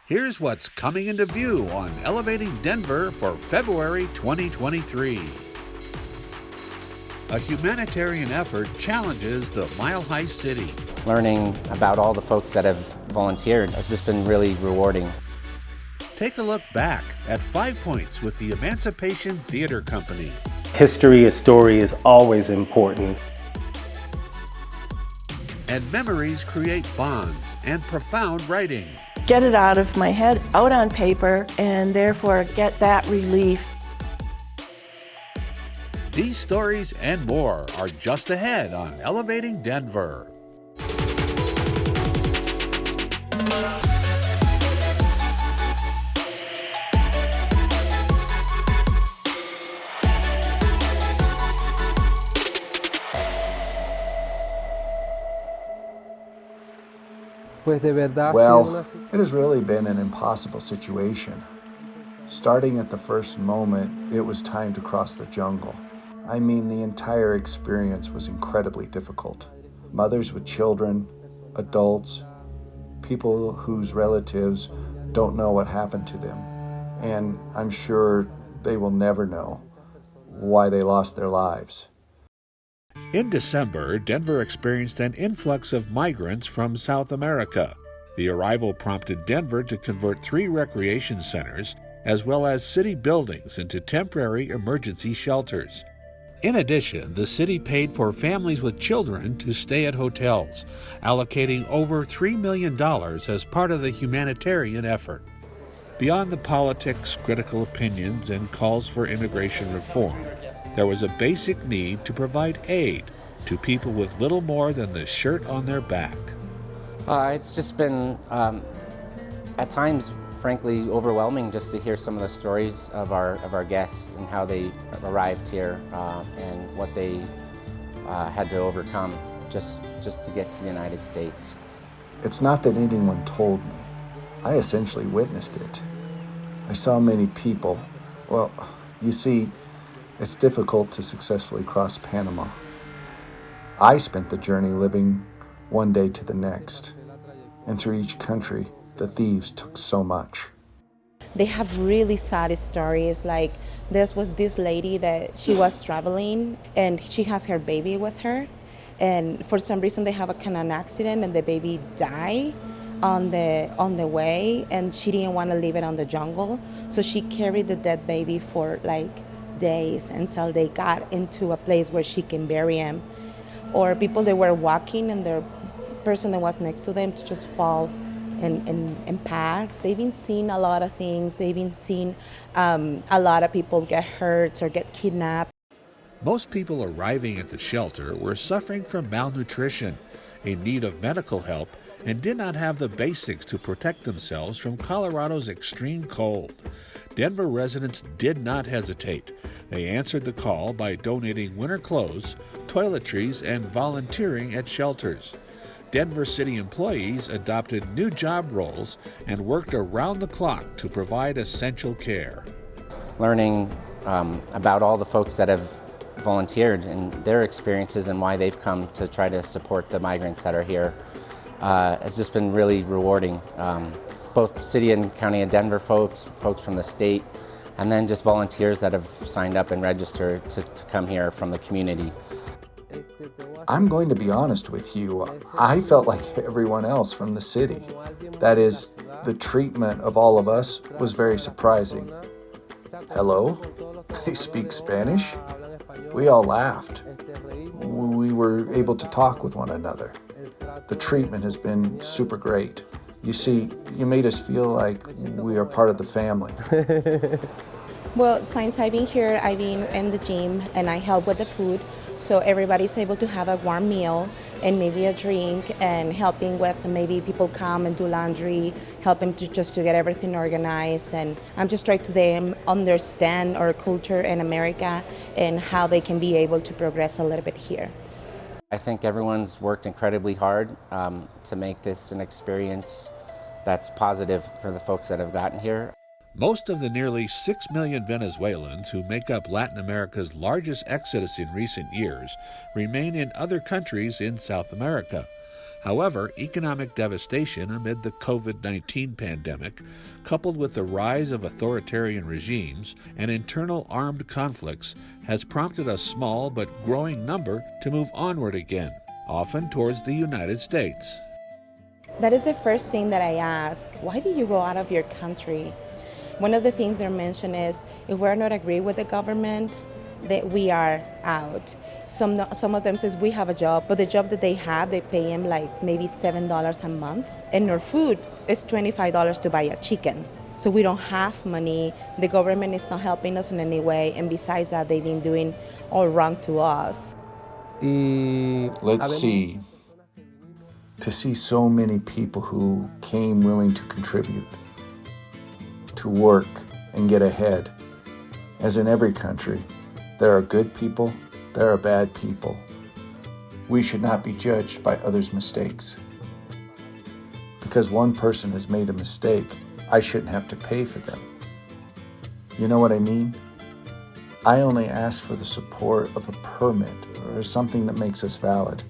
Here's what's coming into view on Elevating Denver for February 2023. A humanitarian effort challenges the Mile High City. Learning about all the folks that have volunteered has just been really rewarding. Take a look back at 5 Points with the Emancipation Theater Company. History, a story is always important. And memories create bonds and profound writing. Get it out of my head, out on paper, and therefore get that relief. These stories and more are just ahead on Elevating Denver. Well, it has really been an impossible situation. Starting at the first moment, it was time to cross the jungle. I mean, the entire experience was incredibly difficult. Mothers with children, adults, people whose relatives don't know what happened to them. And I'm sure they will never know why they lost their lives. In December, Denver experienced an influx of migrants from South America. The arrival prompted Denver to convert 3 recreation centers as well as city buildings into temporary emergency shelters. In addition, the city paid for families with children to stay at hotels, allocating over $3 million as part of the humanitarian effort. Beyond the politics, critical opinions, and calls for immigration reform, there was a basic need to provide aid to people with little more than the shirt on their back. It's just been, at times, frankly, overwhelming just to hear some of the stories of our guests and how they arrived here and what they had to overcome just to get to the United States. It's not that anyone told me. I essentially witnessed it. I saw many people. Well, you see, it's difficult to successfully cross Panama. I spent the journey living one day to the next, and through each country, the thieves took so much. They have really sad stories. Like there was this lady that she was traveling and she has her baby with her, and for some reason they have a kind of an accident and the baby died on the way, and she didn't want to leave it on the jungle, so she carried the dead baby for like days until they got into a place where she can bury him. Or people that were walking and the person that was next to them to just fall and pass. They've been seeing a lot of things. They've been seeing a lot of people get hurt or get kidnapped. Most people arriving at the shelter were suffering from malnutrition, in need of medical help, and did not have the basics to protect themselves from Colorado's extreme cold. Denver residents did not hesitate. They answered the call by donating winter clothes, toiletries, and volunteering at shelters. Denver city employees adopted new job roles and worked around the clock to provide essential care. Learning about all the folks that have volunteered and their experiences and why they've come to try to support the migrants that are here has just been really rewarding. Both city and county of Denver folks from the state, and then just volunteers that have signed up and registered to come here from the community. I'm going to be honest with you. I felt like everyone else from the city. That is, the treatment of all of us was very surprising. Hello? They speak Spanish? We all laughed. We were able to talk with one another. The treatment has been super great. You see, you made us feel like we are part of the family. Well, since I've been here, I've been in the gym and I help with the food. So everybody's able to have a warm meal and maybe a drink, and helping with maybe people come and do laundry, helping to get everything organized. And I'm just trying to them understand our culture in America and how they can be able to progress a little bit here. I think everyone's worked incredibly hard to make this an experience that's positive for the folks that have gotten here. Most of the nearly 6 million Venezuelans who make up Latin America's largest exodus in recent years remain in other countries in South America. However, economic devastation amid the COVID-19 pandemic, coupled with the rise of authoritarian regimes and internal armed conflicts, has prompted a small but growing number to move onward again, often towards the United States. That is the first thing that I ask. Why did you go out of your country? One of the things they mention is, if we're not agree with the government, that we are out. Some of them says we have a job, but the job that they have, they pay them like maybe $7 a month. And our food is $25 to buy a chicken. So we don't have money. The government is not helping us in any way. And besides that, they've been doing all wrong to us. Let's see. To see so many people who came willing to contribute, to work and get ahead. As in every country, there are good people, there are bad people. We should not be judged by others' mistakes. Because one person has made a mistake, I shouldn't have to pay for them. You know what I mean? I only ask for the support of a permit or something that makes us valid,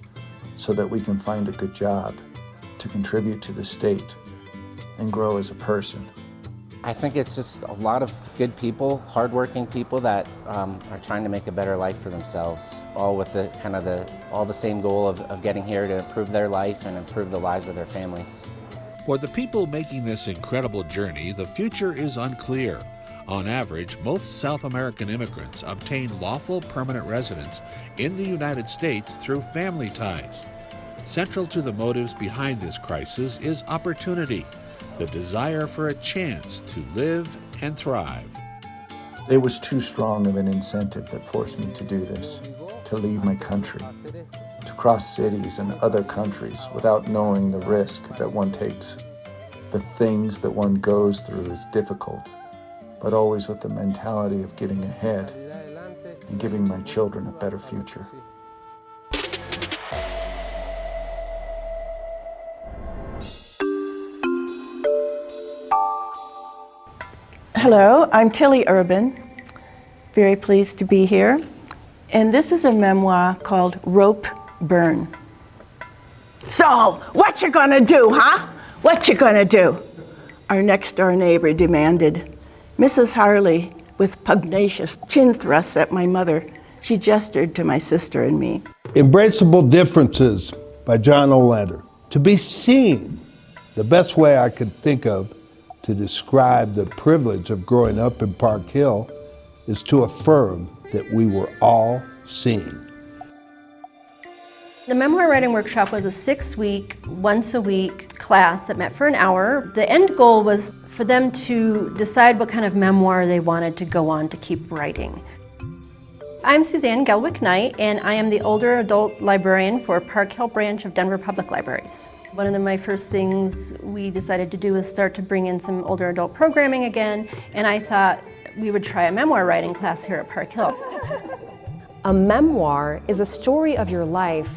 so that we can find a good job, to contribute to the state, and grow as a person. I think it's just a lot of good people, hardworking people that are trying to make a better life for themselves, all with the all the same goal of getting here to improve their life and improve the lives of their families. For the people making this incredible journey, the future is unclear. On average, most South American immigrants obtain lawful permanent residence in the United States through family ties. Central to the motives behind this crisis is opportunity, the desire for a chance to live and thrive. It was too strong of an incentive that forced me to do this, to leave my country, to cross cities and other countries without knowing the risk that one takes. The things that one goes through is difficult, but always with the mentality of getting ahead and giving my children a better future. Hello, I'm Tilly Urban. Very pleased to be here. And this is a memoir called Rope Burn. So, what you gonna do, huh? What you gonna do? Our next door neighbor demanded. Mrs. Harley, with pugnacious chin thrusts at my mother, she gestured to my sister and me. Embraceable Differences by John O'Lantern. To be seen, the best way I could think of to describe the privilege of growing up in Park Hill is to affirm that we were all seen. The memoir writing workshop was a 6-week, once-a-week class that met for an hour. The end goal was for them to decide what kind of memoir they wanted to go on to keep writing. I'm Suzanne Gelwick Knight, and I am the older adult librarian for Park Hill branch of Denver Public Libraries. One of my first things we decided to do was start to bring in some older adult programming again, and I thought we would try a memoir writing class here at Park Hill. A memoir is a story of your life,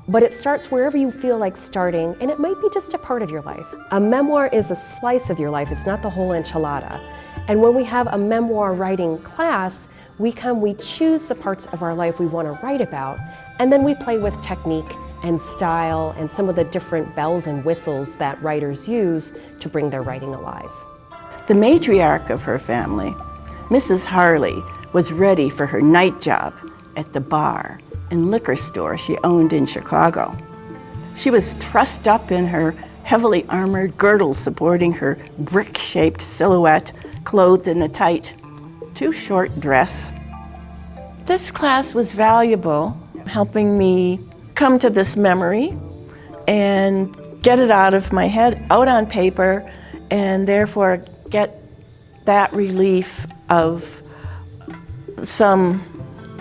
but it starts wherever you feel like starting, and it might be just a part of your life. A memoir is a slice of your life, it's not the whole enchilada. And when we have a memoir writing class, we choose the parts of our life we want to write about, and then we play with technique and style and some of the different bells and whistles that writers use to bring their writing alive. The matriarch of her family, Mrs. Harley, was ready for her night job at the bar and liquor store she owned in Chicago. She was trussed up in her heavily armored girdle supporting her brick-shaped silhouette, clothed in a tight, too short dress. This class was valuable, helping me come to this memory and get it out of my head, out on paper, and therefore get that relief of some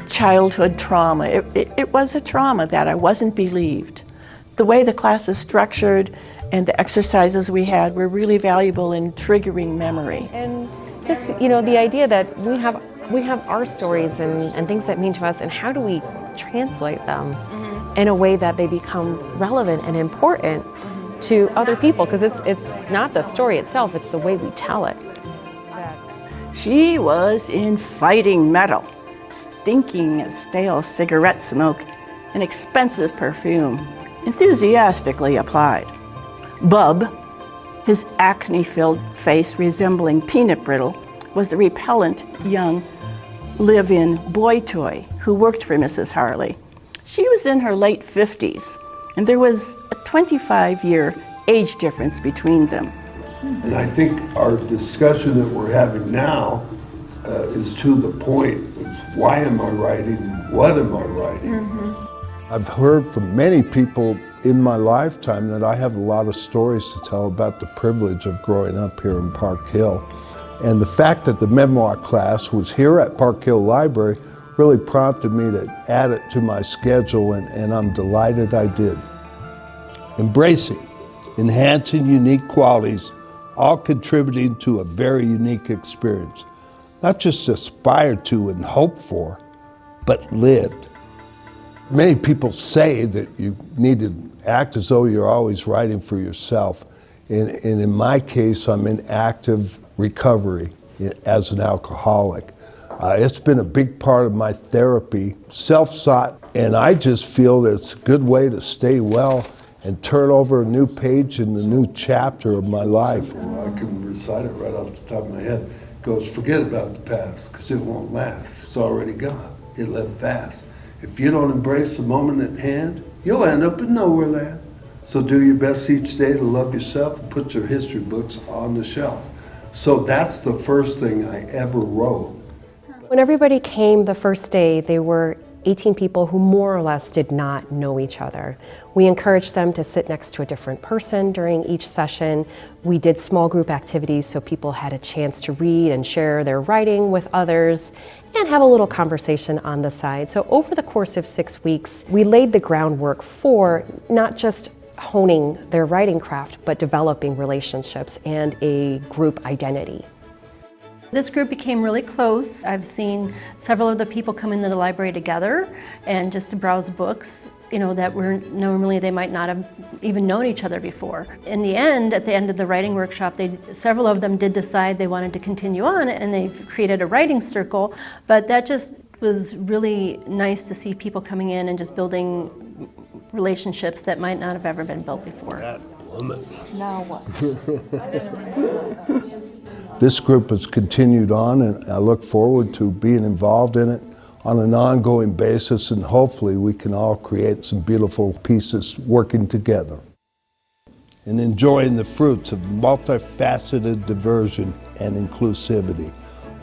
childhood trauma. It was a trauma that I wasn't believed. The way the class is structured and the exercises we had were really valuable in triggering memory. And just, the idea that we have our stories and things that mean to us, and how do we translate them in a way that they become relevant and important to other people, because it's not the story itself, it's the way we tell it. She was in fighting metal, stinking of stale cigarette smoke and expensive perfume. enthusiastically applied. Bub, his acne-filled face resembling peanut brittle, was the repellent young live-in boy toy who worked for Mrs. Harley. She was in her late 50s, and there was a 25-year age difference between them. And I think our discussion that we're having now is to the point. It's why am I writing and what am I writing? Mm-hmm. I've heard from many people in my lifetime that I have a lot of stories to tell about the privilege of growing up here in Park Hill. And the fact that the memoir class was here at Park Hill Library really prompted me to add it to my schedule, and I'm delighted I did. Embracing, enhancing unique qualities, all contributing to a very unique experience. Not just aspired to and hoped for, but lived. Many people say that you need to act as though you're always writing for yourself. And in my case, I'm in active recovery as an alcoholic. It's been a big part of my therapy, self-sought, and I just feel that it's a good way to stay well and turn over a new page in the new chapter of my life. I can recite it right off the top of my head. It goes, forget about the past, because it won't last. It's already gone. It left fast. If you don't embrace the moment at hand, you'll end up in nowhere land. So do your best each day to love yourself and put your history books on the shelf. So that's the first thing I ever wrote. When everybody came the first day, they were 18 people who more or less did not know each other. We encouraged them to sit next to a different person during each session. We did small group activities so people had a chance to read and share their writing with others and have a little conversation on the side. So over the course of 6 weeks, we laid the groundwork for not just honing their writing craft, but developing relationships and a group identity. This group became really close. I've seen several of the people come into the library together and just to browse books, that were normally they might not have even known each other before. In the end, at the end of the writing workshop, several of them did decide they wanted to continue on, and they've created a writing circle, but that just was really nice to see people coming in and just building relationships that might not have ever been built before. That woman. Now what? This group has continued on, and I look forward to being involved in it on an ongoing basis, and hopefully we can all create some beautiful pieces working together and enjoying the fruits of multifaceted diversion and inclusivity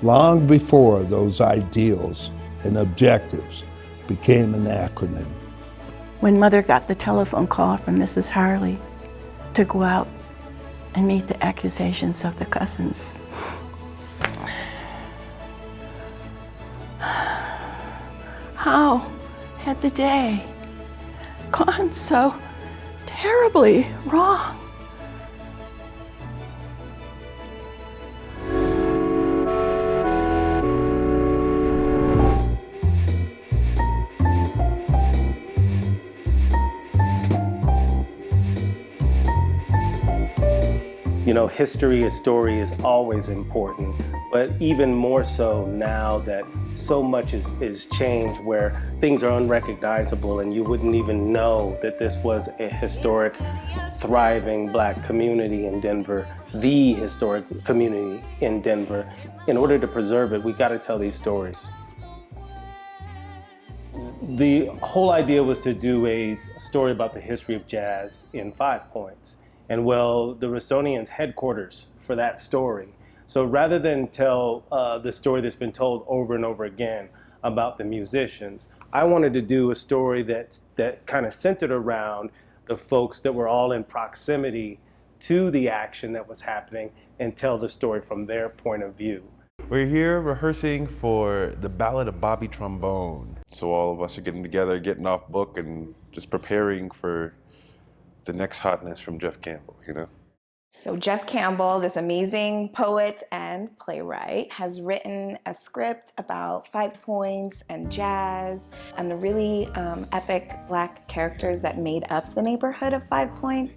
long before those ideals and objectives became an acronym. When Mother got the telephone call from Mrs. Harley to go out and meet the accusations of the cousins, how had the day gone so terribly wrong? History, a story is always important, but even more so now that so much is changed, where things are unrecognizable and you wouldn't even know that this was a historic, thriving Black community in Denver, the historic community in Denver. In order to preserve it, we got to tell these stories. The whole idea was to do a story about the history of jazz in 5 points. And well, the Rossonian's headquarters for that story. So rather than tell the story that's been told over and over again about the musicians, I wanted to do a story that kind of centered around the folks that were all in proximity to the action that was happening and tell the story from their point of view. We're here rehearsing for the Ballad of Bobby Trombone. So all of us are getting together, getting off book, and just preparing for the next hotness from Jeff Campbell, So Jeff Campbell, this amazing poet and playwright, has written a script about 5 points and jazz and the really epic Black characters that made up the neighborhood of 5 Points.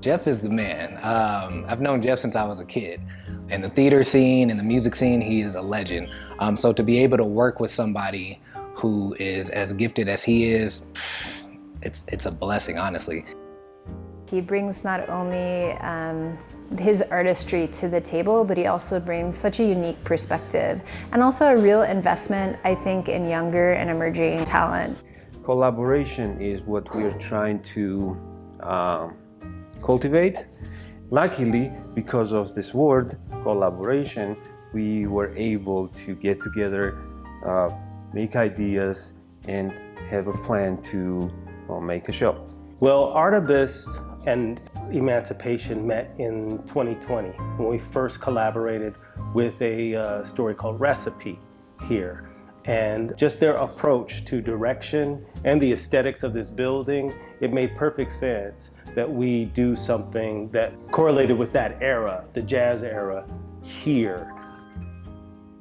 Jeff is the man. I've known Jeff since I was a kid. In the theater scene, in the music scene, he is a legend. So to be able to work with somebody who is as gifted as he is, it's a blessing, honestly. He brings not only his artistry to the table, but he also brings such a unique perspective and also a real investment, I think, in younger and emerging talent. Collaboration is what we're trying to cultivate. Luckily, because of this word, collaboration, we were able to get together, make ideas, and have a plan to make a show. Well, Artibus and Emancipation met in 2020 when we first collaborated with a story called Recipe here. And just their approach to direction and the aesthetics of this building, it made perfect sense that we do something that correlated with that era, the jazz era, here.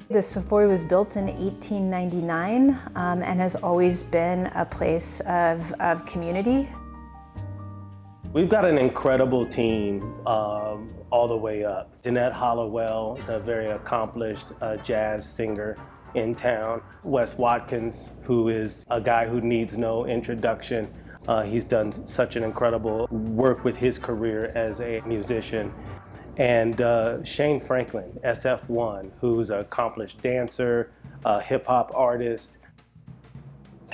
The Savoy was built in 1899 and has always been a place of community. We've got an incredible team all the way up. Jeanette Hollowell is a very accomplished jazz singer in town. Wes Watkins, who is a guy who needs no introduction. He's done such an incredible work with his career as a musician. And Shane Franklin, SF1, who's an accomplished dancer, a hip hop artist.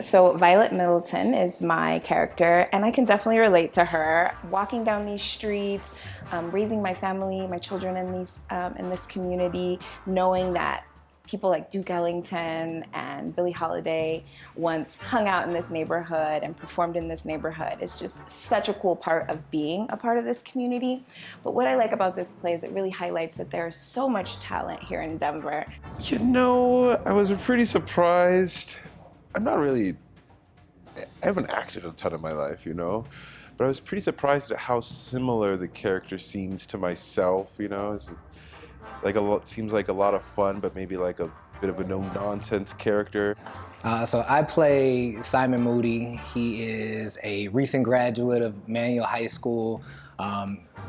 So Violet Middleton is my character, and I can definitely relate to her. Walking down these streets, raising my family, my children in this community, knowing that people like Duke Ellington and Billie Holiday once hung out in this neighborhood and performed in this neighborhood is just such a cool part of being a part of this community. But what I like about this play is it really highlights that there's so much talent here in Denver. You know, I was pretty surprised. I haven't acted a ton in my life, you know, but I was pretty surprised at how similar the character seems to myself, you know. It's like seems like a lot of fun, but maybe like a bit of a no-nonsense character. So I play Simon Moody. He is a recent graduate of Manual High School,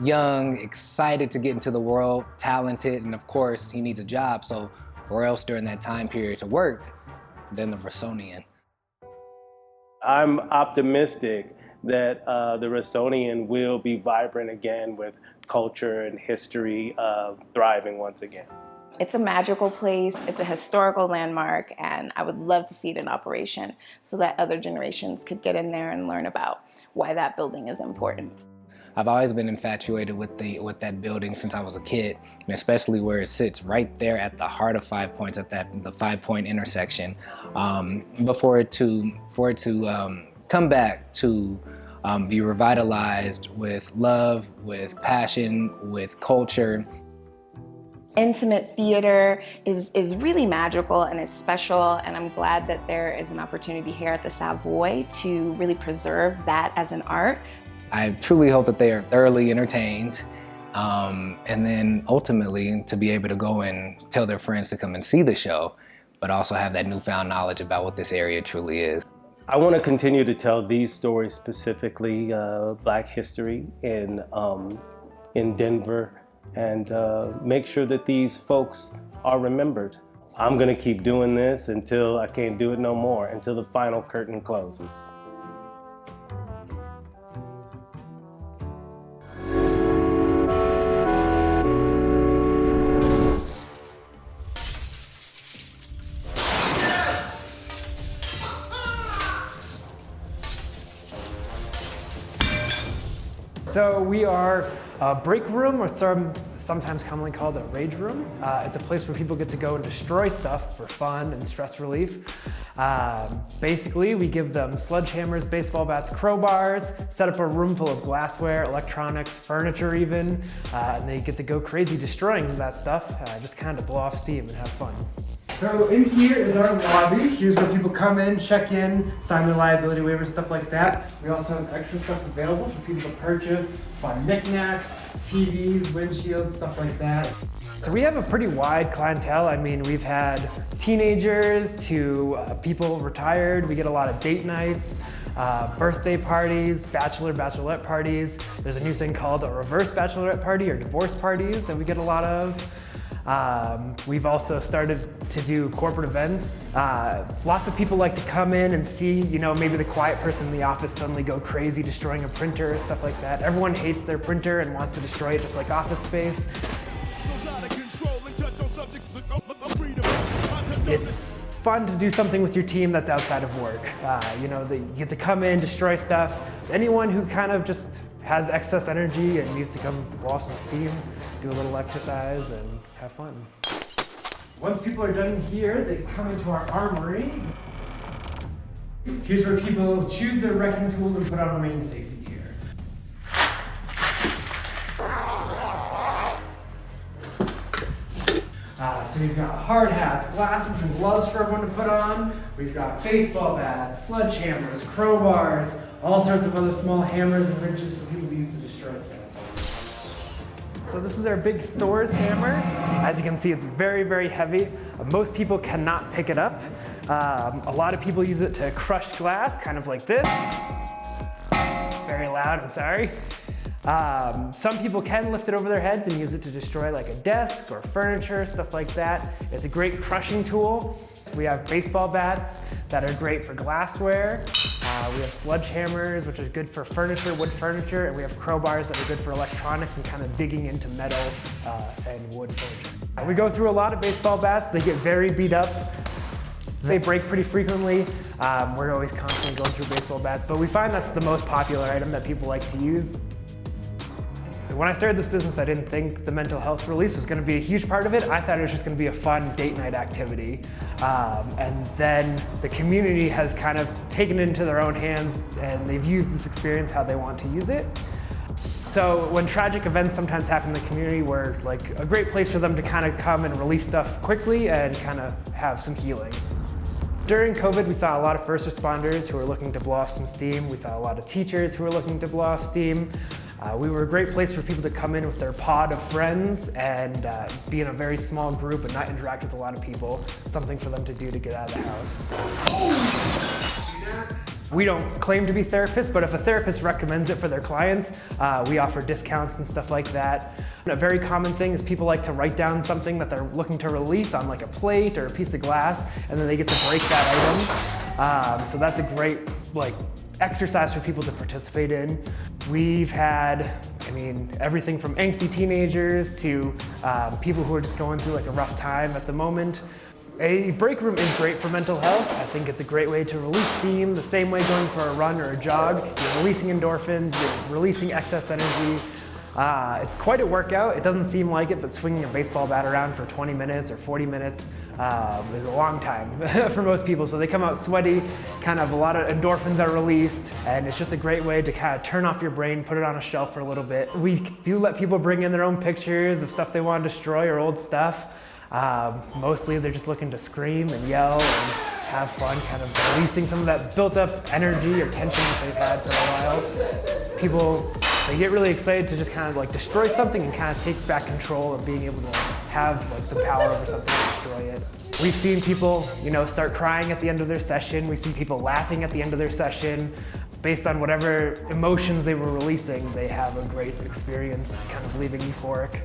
young, excited to get into the world, talented, and of course he needs a job, so where else during that time period to work than the Rossonian. I'm optimistic that the Rossonian will be vibrant again with culture and history thriving once again. It's a magical place, it's a historical landmark, and I would love to see it in operation so that other generations could get in there and learn about why that building is important. I've always been infatuated with that building since I was a kid, and especially where it sits right there at the heart of 5 Points, at the 5 Point intersection. For it to come back to be revitalized with love, with passion, with culture. Intimate theater is really magical and it's special, and I'm glad that there is an opportunity here at the Savoy to really preserve that as an art. I truly hope that they are thoroughly entertained, and then ultimately to be able to go and tell their friends to come and see the show, but also have that newfound knowledge about what this area truly is. I want to continue to tell these stories, specifically Black history in Denver, and make sure that these folks are remembered. I'm going to keep doing this until I can't do it no more, until the final curtain closes. So we are a break room, or sometimes commonly called a rage room. It's a place where people get to go and destroy stuff for fun and stress relief. Basically, we give them sledgehammers, baseball bats, crowbars, set up a room full of glassware, electronics, furniture even, and they get to go crazy destroying that stuff, just kind of blow off steam and have fun. So in here is our lobby. Here's where people come in, check in, sign their liability waivers, stuff like that. We also have extra stuff available for people to purchase, fun knickknacks, TVs, windshields, stuff like that. So we have a pretty wide clientele. I mean, we've had teenagers to people retired. We get a lot of date nights, birthday parties, bachelorette parties. There's a new thing called a reverse bachelorette party or divorce parties that we get a lot of. We've also started to do corporate events. Lots of people like to come in and see, maybe the quiet person in the office suddenly go crazy destroying a printer, stuff like that. Everyone hates their printer and wants to destroy it just like Office Space. It's fun to do something with your team that's outside of work. You get to come in, destroy stuff. Anyone who kind of just has excess energy and needs to come blow off some steam, do a little exercise and have fun. Once people are done here, they come into our armory. Here's where people choose their wrecking tools and put on remaining safety gear. So we've got hard hats, glasses, and gloves for everyone to put on. We've got baseball bats, sledgehammers, crowbars, all sorts of other small hammers and wrenches for people to use to destroy stuff. So this is our big Thor's hammer. As you can see, it's very, very heavy. Most people cannot pick it up. A lot of people use it to crush glass, kind of like this. Very loud, I'm sorry. Some people can lift it over their heads and use it to destroy like a desk or furniture, stuff like that. It's a great crushing tool. We have baseball bats that are great for glassware. We have sledgehammers, which is good for furniture, wood furniture, and we have crowbars that are good for electronics and kind of digging into metal and wood furniture. We go through a lot of baseball bats. They get very beat up. They break pretty frequently. We're always constantly going through baseball bats, but we find that's the most popular item that people like to use. When I started this business, I didn't think the mental health release was going to be a huge part of it. I thought it was just going to be a fun date night activity. And then the community has kind of taken it into their own hands and they've used this experience how they want to use it. So when tragic events sometimes happen in the community, we're like a great place for them to kind of come and release stuff quickly and kind of have some healing. During COVID, we saw a lot of first responders who were looking to blow off some steam. We saw a lot of teachers who were looking to blow off steam. We were a great place for people to come in with their pod of friends and be in a very small group and not interact with a lot of people. Something for them to do to get out of the house. We don't claim to be therapists, but if a therapist recommends it for their clients, we offer discounts and stuff like that. A very common thing is people like to write down something that they're looking to release on like a plate or a piece of glass, and then they get to break that item. So that's a great exercise for people to participate in. We've had, everything from angsty teenagers to people who are just going through a rough time at the moment. A break room is great for mental health. I think it's a great way to release steam, the same way going for a run or a jog. You're releasing endorphins, you're releasing excess energy. It's quite a workout. It doesn't seem like it, but swinging a baseball bat around for 20 minutes or 40 minutes is a long time for most people. So they come out sweaty, kind of a lot of endorphins are released, and it's just a great way to kind of turn off your brain, put it on a shelf for a little bit. We do let people bring in their own pictures of stuff they want to destroy or old stuff. Mostly they're just looking to scream and yell and have fun, kind of releasing some of that built up energy or tension that they've had for a while. People, they get really excited to just kind of destroy something and kind of take back control of being able to have the power over something and destroy it. We've seen people, start crying at the end of their session. We see people laughing at the end of their session. Based on whatever emotions they were releasing, they have a great experience, kind of leaving euphoric.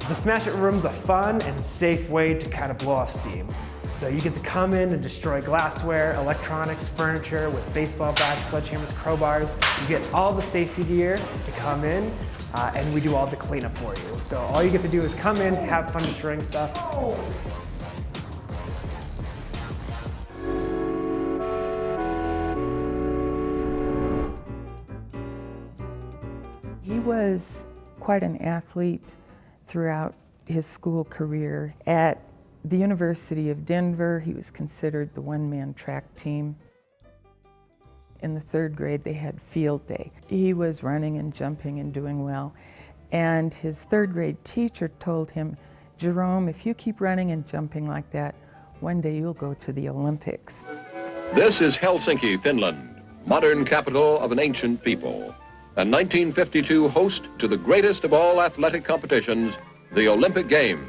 The Smash It Room's a fun and safe way to kind of blow off steam. So you get to come in and destroy glassware, electronics, furniture with baseball bats, sledgehammers, crowbars. You get all the safety gear to come in, and we do all the cleanup for you. So all you get to do is come in, have fun destroying stuff. He was quite an athlete throughout his school career. At the University of Denver, he was considered the one-man track team. In the 3rd grade, they had field day. He was running and jumping and doing well. And his 3rd grade teacher told him, "Jerome, if you keep running and jumping like that, one day you'll go to the Olympics." This is Helsinki, Finland, modern capital of an ancient people. A 1952 host to the greatest of all athletic competitions, the Olympic Games.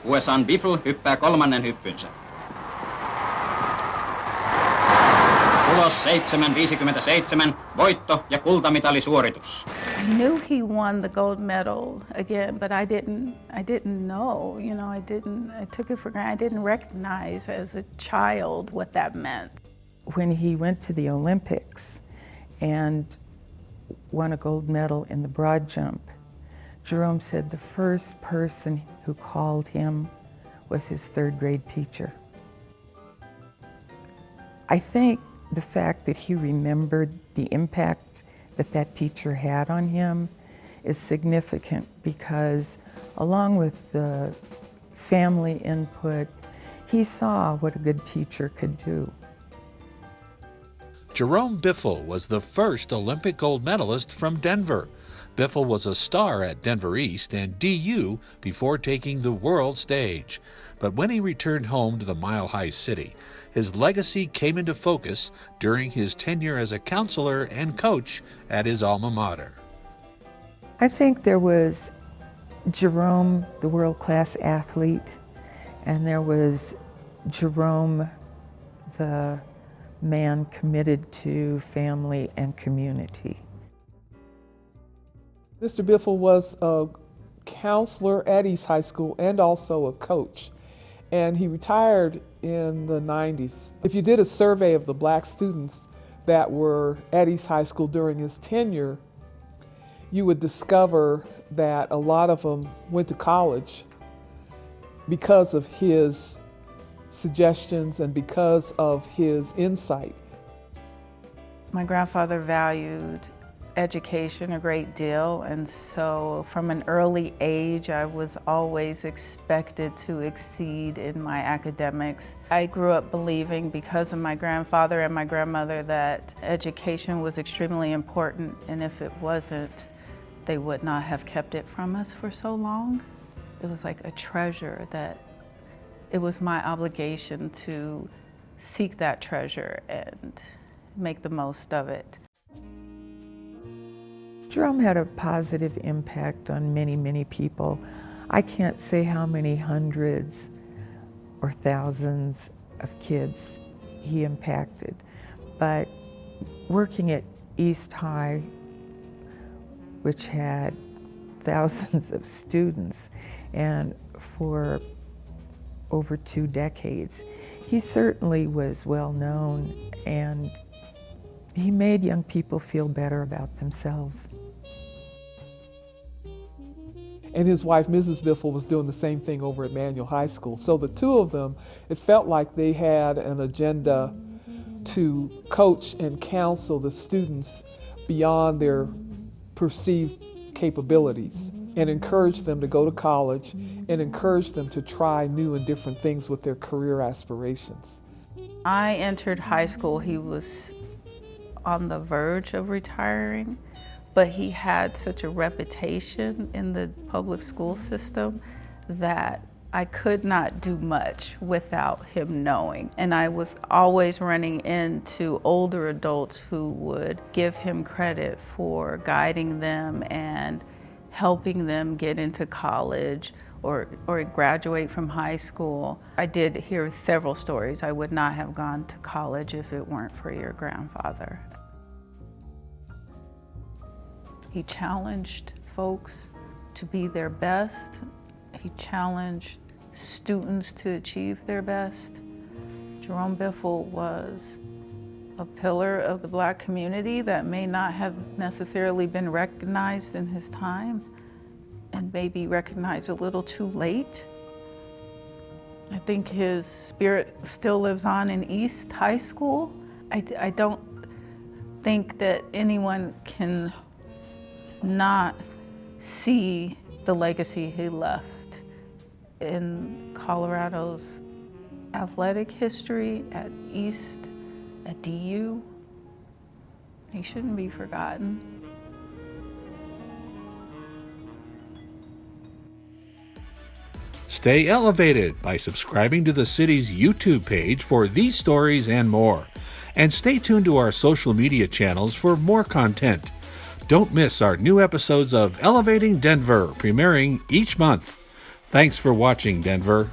USA:n Biffle hyppää 3. hyppynsä. Tulos 7.57, voitto ja kultamitalisuoritus. I knew he won the gold medal again, but I didn't know, I took it for granted. I didn't recognize as a child what that meant. When he went to the Olympics and won a gold medal in the broad jump, Jerome said the first person who called him was his third grade teacher. I think the fact that he remembered the impact that that teacher had on him is significant because along with the family input, he saw what a good teacher could do. Jerome Biffle was the first Olympic gold medalist from Denver. Biffle was a star at Denver East and DU before taking the world stage. But when he returned home to the Mile High City, his legacy came into focus during his tenure as a counselor and coach at his alma mater. I think there was Jerome, the world-class athlete, and there was Jerome, the man committed to family and community. Mr. Biffle was a counselor at East High School and also a coach. And he retired in the 90s. If you did a survey of the black students that were at East High School during his tenure, you would discover that a lot of them went to college because of his suggestions and because of his insight. My grandfather valued education a great deal, and so from an early age I was always expected to exceed in my academics. I grew up believing, because of my grandfather and my grandmother, that education was extremely important, and if it wasn't, they would not have kept it from us for so long. It was like a treasure that it was my obligation to seek that treasure and make the most of it. Jerome had a positive impact on many, many people. I can't say how many hundreds or thousands of kids he impacted, but working at East High, which had thousands of students, and for over 2 decades, he certainly was well known, and he made young people feel better about themselves. And his wife, Mrs. Biffle, was doing the same thing over at Manual High School. So the two of them, it felt like they had an agenda to coach and counsel the students beyond their perceived capabilities and encourage them to go to college and encourage them to try new and different things with their career aspirations. I entered high school, he was on the verge of retiring, but he had such a reputation in the public school system that I could not do much without him knowing. And I was always running into older adults who would give him credit for guiding them and helping them get into college or graduate from high school. I did hear several stories. I would not have gone to college if it weren't for your grandfather. He challenged folks to be their best. He challenged students to achieve their best. Jerome Biffle was a pillar of the Black community that may not have necessarily been recognized in his time and maybe recognized a little too late. I think his spirit still lives on in East High School. I don't think that anyone can not see the legacy he left in Colorado's athletic history, at East, at DU. He shouldn't be forgotten. Stay elevated by subscribing to the city's YouTube page for these stories and more. And stay tuned to our social media channels for more content. Don't miss our new episodes of Elevating Denver, premiering each month. Thanks for watching, Denver.